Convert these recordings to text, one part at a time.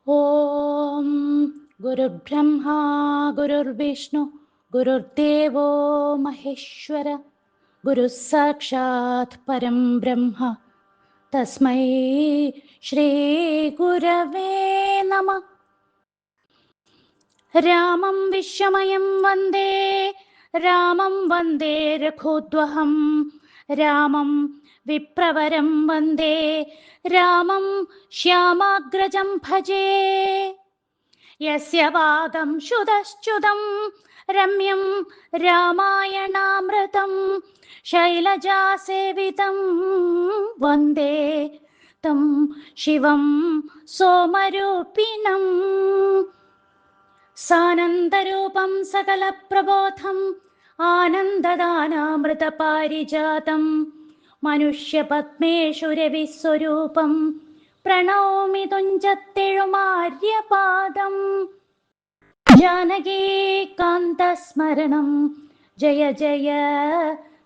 ഓം ഗുരുർബ്രഹ്മ ഗുരുർവിഷ്ണു ഗുരുർദേവോ മഹേശ്വര ഗുരു സാക്ഷാത് പരം ബ്രഹ്മ തസ്മൈ ശ്രീ ഗുരവേ നമഃ. രാമം വിശ്വമയം വന്ദേ രാമം വന്ദേ രഘോദ്വഹം രാമം വിപ്രവരം വന്ദേ രാമം ശ്യാമാഗ്രജം ഭജേ. യസ്യ വാദം ശുതശ്ചുതം രമ്യം രാമായണാമൃതം ശൈലജാസേവിതം വന്ദേ തം ശിവം സോമരൂപിണം. സാനന്ദരൂപം സകലപ്രബോധം ആനന്ദദാനാമൃതപാരിജാതം മനുഷ്യപത്മേഷു രവിസ്വരൂപം പ്രണൗമി തുഞ്ചത്തെഴുമാര്യപാദം. ജാനകീകാന്തസ്മരണം ജയ ജയ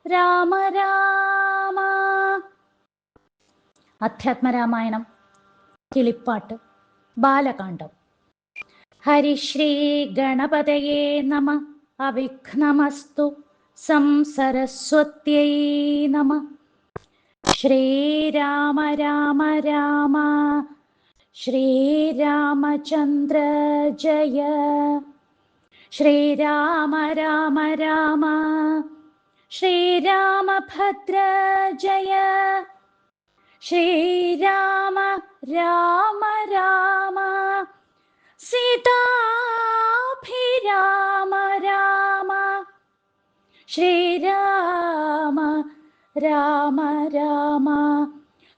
രാമ രാമ. അധ്യാത്മരാമായണം കിളിപ്പാട്ട് ബാലകാണ്ഡം. ഹരിശ്രീ ഗണപതയേ നമ. അവിഘ്നമസ്തു സംസരസ്വത്यै നമ. ശ്രീരാമ രാമ രാമ ശ്രീരാമചന്ദ്ര ജയ. ശ്രീരാമ രാമ രാമ ശ്രീരാമഭദ്ര ജയ. ശ്രീരാമ രാമ രാമ സീതാഭിരാമ രാമ. ശ്രീരാമ രാമ രാമ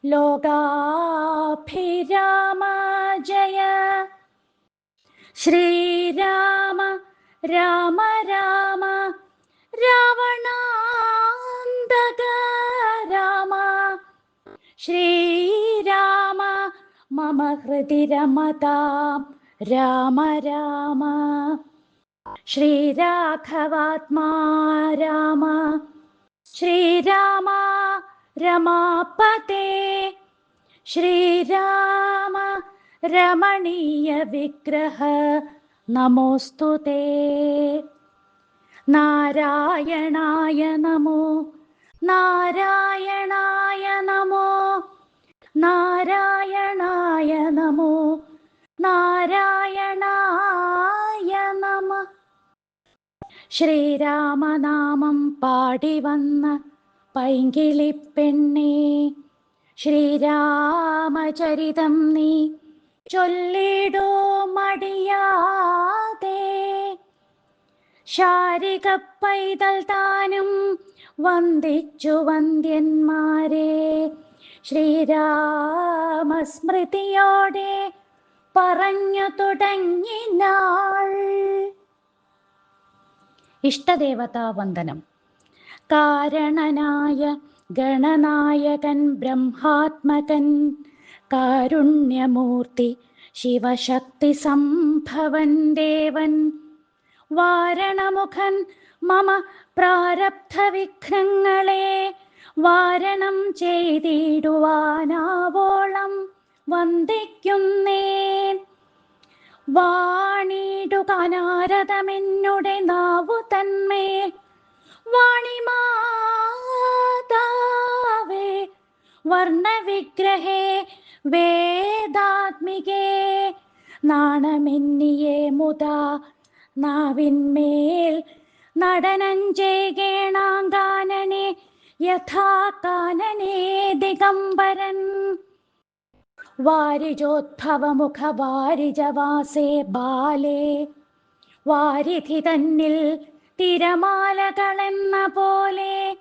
ലോകാഭിരാമ ജയ. ശ്രീരാമ രാമ രാമ രാവണാന്തക രാമ. ശ്രീരാമ മമ ഹൃദി രമതാം രാമ രാമ. ശ്രീരാഘവാത്മാ രാമ. ശ്രീരാമ രമാപതേ. ശ്രീരാമ രമണീയ വിഗ്രഹ നമോസ്തുതേ. നാരായണായ നമോ നാരായണായ നമോ നാരായണായ നമോ നാരായണായ നമ. ശ്രീരാമനാമം പാടി വന്ന പൈങ്കിളിപ്പെണ്ണേ, ശ്രീരാമചരിതം നീ ചൊല്ലിടൂ മടിയാതെ. ശാരിക പൈതൽ താനും വന്ദിച്ചു വന്ദ്യന്മാരെ, ശ്രീരാമസ്മൃതിയോടെ പറഞ്ഞു തുടങ്ങിനാൾ. ഇഷ്ടദേവതാ വന്ദനം. കാരണനായ ഗണനായകൻ ബ്രഹ്മാത്മകൻ, കാരുണ്യമൂർത്തി ശിവശക്തി സംഭവൻ ദേവൻ, വാരണമുഖൻ മമ പ്രാരബ്ധ വിഘ്നങ്ങളെ വാരണം ചെയ്തിടുവാനാവോളം വന്ദിക്കുന്നേൻ. വാണിടുകാനാരതമെന്നുടെ നാവു തന്മേൽ, വാണിമാതാവേ വർണ്ണവിഗ്രഹേ വേദാത്മികേ, നാണമെന്നിയേ മുതാ നാവിന്മേൽ നടനം ചെയ്യണാങ്കാനനെ യഥാ കാനനേ ദിഗംബരൻ. വാരിജോദ്ഭവമുഖ വാരിജവാസേ ബാലേ, വാരിധി തന്നിൽ തിരമാലകളെന്ന പോലെ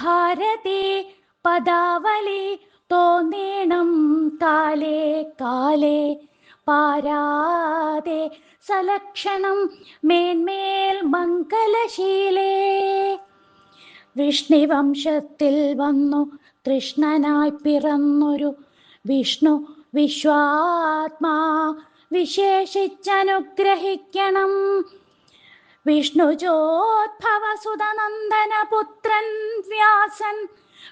ഭാരതി പദാവലി തോന്നീണം കാലേ കാലേ. പാരാതെ സലക്ഷണം മേന്മേൽ മംഗലശീലേ. വിഷ്ണുവംശത്തിൽ വന്നു കൃഷ്ണനായി പിറന്നൊരു വിഷ്ണു വിശ്വാത്മാ വിശേഷിച്ചനുഗ്രഹിക്കണം. വിഷ്ണുജോദ്ഭവസുതനന്ദന പുത്രൻ വ്യാസൻ,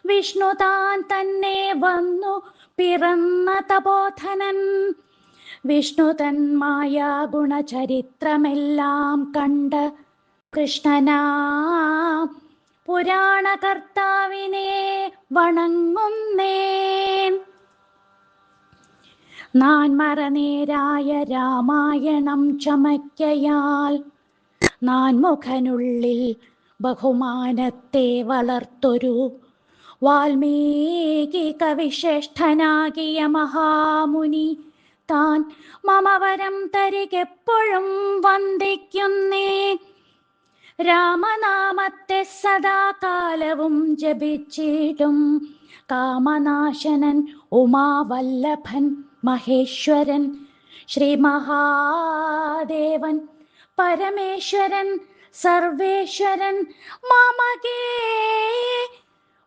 വിഷ്ണു താൻ തന്നെ വന്നു പിറന്ന തപോധനൻ. വിഷ്ണു തന്മായ ഗുണചരിത്രമെല്ലാം കണ്ട് കൃഷ്ണനാ പുരാണകർത്താവിനെ വണങ്ങുന്നേൻ. നാൻമറനേരായ രാമായണം ചമയ്ക്കയാൽ നാൻമുഖനുള്ളിൽ ബഹുമാനത്തെ വളർത്തൊരു വാൽമീകി കവിശ്രേഷ്ഠനാകിയ മഹാമുനി താൻ മമവരം തരികെപ്പോഴും വന്ദിക്കുന്നേ. രാമനാമത്തെ സദാകാലവും ജപിച്ചിടും കാമനാശനൻ ഉമാവല്ലഭൻ മഹേശ്വരൻ ശ്രീ മഹാദേവൻ പരമേശ്വരൻ സർവേശ്വരൻ മമകേ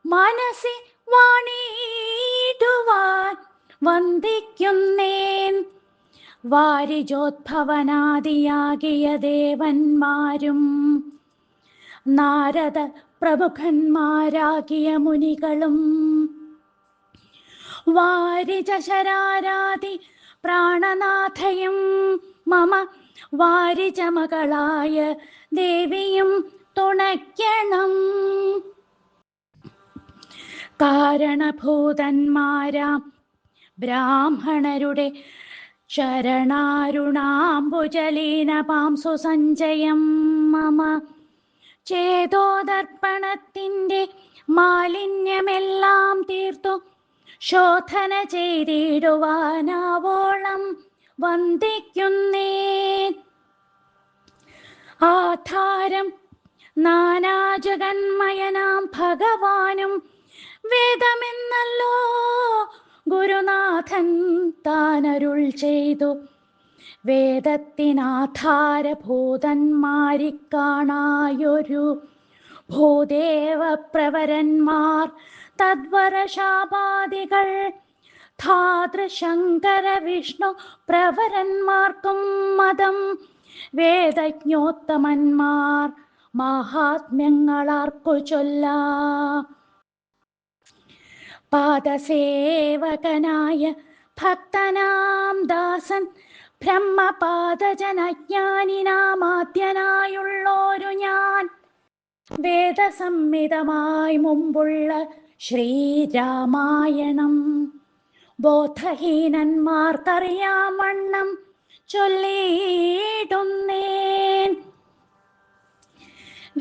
മനസ്സി വാണിടുവാൻ വന്ദിക്കുന്നേൻ. വാരിജോദ്ഭവനാദിയാകിയ ദേവന്മാരും നാരദ പ്രമുഖന്മാരാകിയ മുനികളും വാരിജശരാരാതി പ്രാണനാഥയും മമ വാരിജമകളായ ദേവിയും തുണയ്ക്കണം. കാരണഭൂതന്മാരാം ബ്രാഹ്മണരുടെ ശരണാരുണാംബുജലീനപാംസു സഞ്ചയം മമ ചേതോദർപ്പണത്തിൻ്റെ മാലിന്യമെല്ലാം തീർത്തു ശോധന ചെയ്തിടുവാനാവോളം വന്ദിക്കുന്നേൻ. ആധാരം നാനാജഗന്മയനാം ഭഗവാനും വേദമെന്നല്ലോ ഗുരുനാഥൻ താനരുൾ ചെയ്തു. വേദത്തിനാധാരഭൂതന്മാരിക്കാണായൊരു ഭൂദേവപ്രവരന്മാർ തദ്വരശാപാദികൾ ധാതൃശങ്കര വിഷ്ണു പ്രവരന്മാർക്കും മതം വേദജ്ഞോത്തമന്മാർ മഹാത്മ്യങ്ങളാർക്കു ചൊല്ലാം. പാദസേവകനായ ഭക്തനാം ദാസൻ ബ്രഹ്മപാദജനജ്ഞാനിനാമാദ്യനായുള്ളോരു ഞാൻ വേദസംഹിതമായി മുമ്പുള്ള ശ്രീരാമായണം ബോധഹീനന്മാർക്കറിയാം വണ്ണം ചൊല്ലിയിടുന്നേൻ.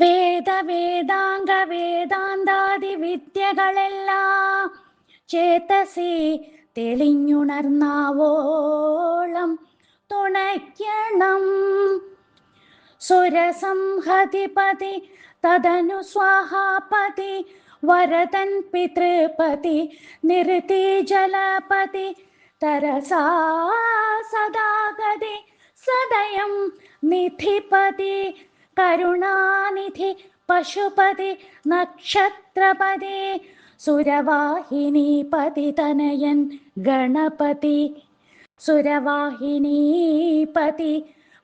വേദാംഗ വേദാന്താദി വിദ്യകളെല്ലാം ചേതസി തെളിഞ്ഞുണർന്നാവോളം തുണയ്ക്കണം. സുരസംഹതിപതി തദനു സ്വാഹാപതി വരദൻ പിതൃപതി നിരുതി ജലപതി തരസാ സദാഗതി സദയം നിധിപതി കരുണാനിധി പശുപതി നക്ഷത്രപതി സുരവാഹിനീപതി തനയൻ ഗണപതി സുരവാഹിനീപതി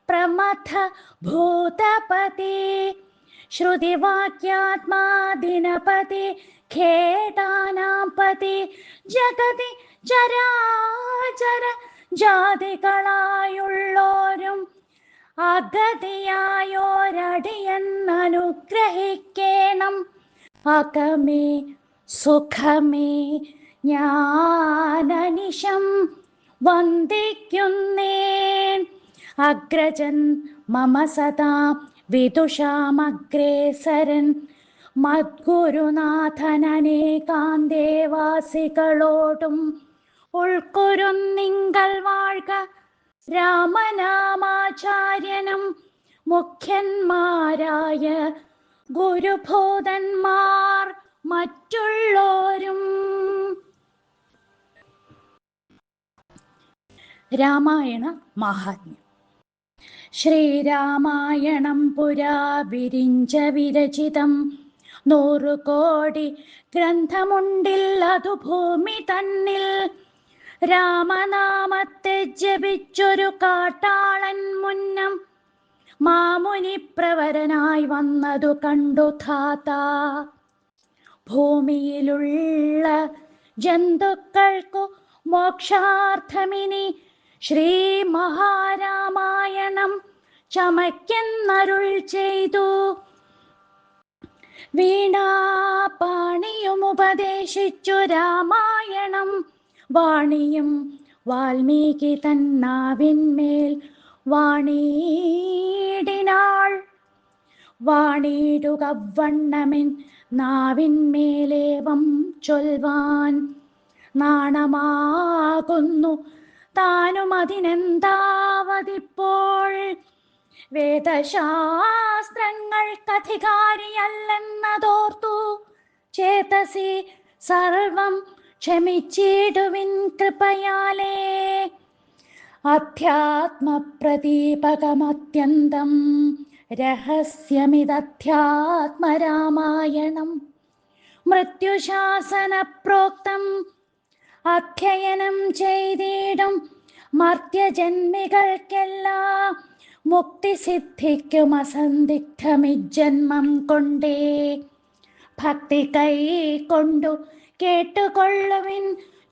പ്രമഥ ഭൂതപതി ശ്രുതിവാക്യാത്മാദിനപതി ഖേദാനാംപതി ജഗതി ചരാചര ജാതികളായുള്ളോരും അഗതിയായോരടിയെന്നനുഗ്രഹിക്കേണം. അകമേ സുഖമേ ഞാനനിശം വന്ദിക്കുന്നേൻ. അഗ്രജൻ മമ സദാ വിദുഷാമഗ്രേസരൻ മദ്ഗുരുനാഥനേകാന്തേവാസികളോടും ഉൾക്കുരുന്നിങ്കൽ വാഴ്ക. രാമനാമാചാര്യനും മുഖ്യന്മാരായ ഗുരുഭൂതന്മാർ മറ്റുള്ളോരും. രാമായണ മഹാത്മ്യം. ശ്രീരാമായണം പുരാ വിരിഞ്ച വിരചിതം 100 കോടി ഗ്രന്ഥമുണ്ടില്ലതു ഭൂമി തന്നിൽ. രാമനാമത്തെ ജപിച്ചൊരു കാട്ടാളൻ മുന്നം മാമുനി പ്രവരനായി വന്നതു കണ്ടു ധാത. ഭൂമിയിലുള്ള ജന്തുക്കൾക്കു മോക്ഷാർത്ഥമിനി ശ്രീ മഹാരാമായണം ചമയ്ക്കെന്നരുൾ ചെയ്തു. വീണാപാണിയും ഉപദേശിച്ചു രാമായണം വാണിയും വാൽമീകി തന്നാവിന്മേൽ വാണിയിടിനാൾ. വാണിയിടുക വണ്ണമിൻ നാവിന്മേലേവം ചൊൽവാൻ നാണമാകുന്നു താനും അതിനെന്താവതിപ്പോൾ. വേദശാസ്ത്രങ്ങൾക്കധികാരിയല്ലെന്നതോർത്തു ചേതസി സർവം ക്ഷമിച്ചിടുവിൻ കൃപയാലേ. അധ്യാത്മപ്രദീപകമത്യന്തം രഹസ്യമിതധ്യാത്മരാമായണം. മൃത്യുശാസന പ്രോക്തം അധ്യയനം ചെയ്തിടും മർത്യജന്മികൾക്കെല്ലാം മുക്തി സിദ്ധിക്കും അസന്ദിഗ്ധമിജന്മം കൊണ്ടേ. ഭക്തി കൈക്കൊണ്ടു കേട്ടുകൊള്ളുവിൻ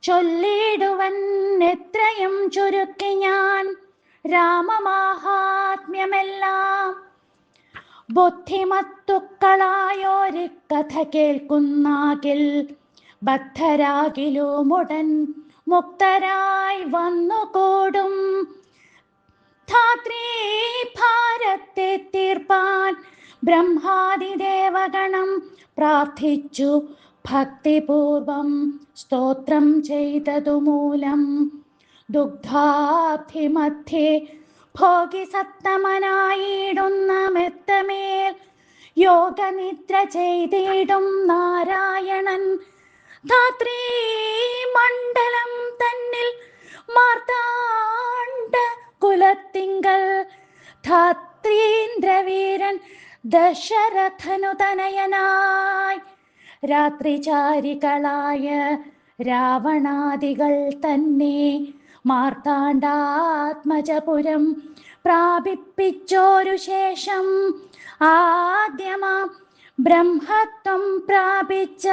ചൊല്ലിടുവൻ എത്രയും ചുരുക്കി ഞാൻ രാമമാഹാത്മ്യമെല്ലാം. ബുദ്ധിമത്തുക്കളായോരി കഥ കേൾക്കുന്നാകിൽ ബദ്ധരാകിലുമുടൻ മുക്തരായി വന്നുകൂടും. ധാത്രീ ഭാരത്തെ തീർപ്പാൻ ബ്രഹ്മാദിദേവഗണം പ്രാർത്ഥിച്ചു ഭക്തിപൂർവം സ്തോത്രം ചെയ്തതുമൂലം. ദുഗ്ധാബ്ധിമധ്യേ ഭോഗി സത്തമനായിടുന്ന മെത്തമേൽ യോഗനിദ്ര ചെയ്തിടും നാരായണൻ. ധാത്രീ മണ്ഡലം തന്നിൽ മാർത്താണ്ഡ കുലത്തിങ്കൽ ധാത്രീന്ദ്രവീരൻ ദശരഥനു തനയനായി രാത്രിചാരികളായ രാവണാദികൾ തന്നെ മാർത്താണ്ഡാത്മജപുരം പ്രാപിപ്പിച്ചോരു ശേഷം ആദ്യമാം ബ്രഹ്മത്വം പ്രാപിച്ച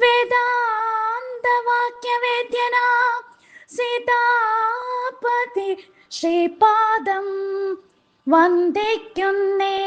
വേദാന്തവാക്യവേദ്യനാം സീതാപതി ശ്രീപാദം വന്ദിക്കുന്നേ.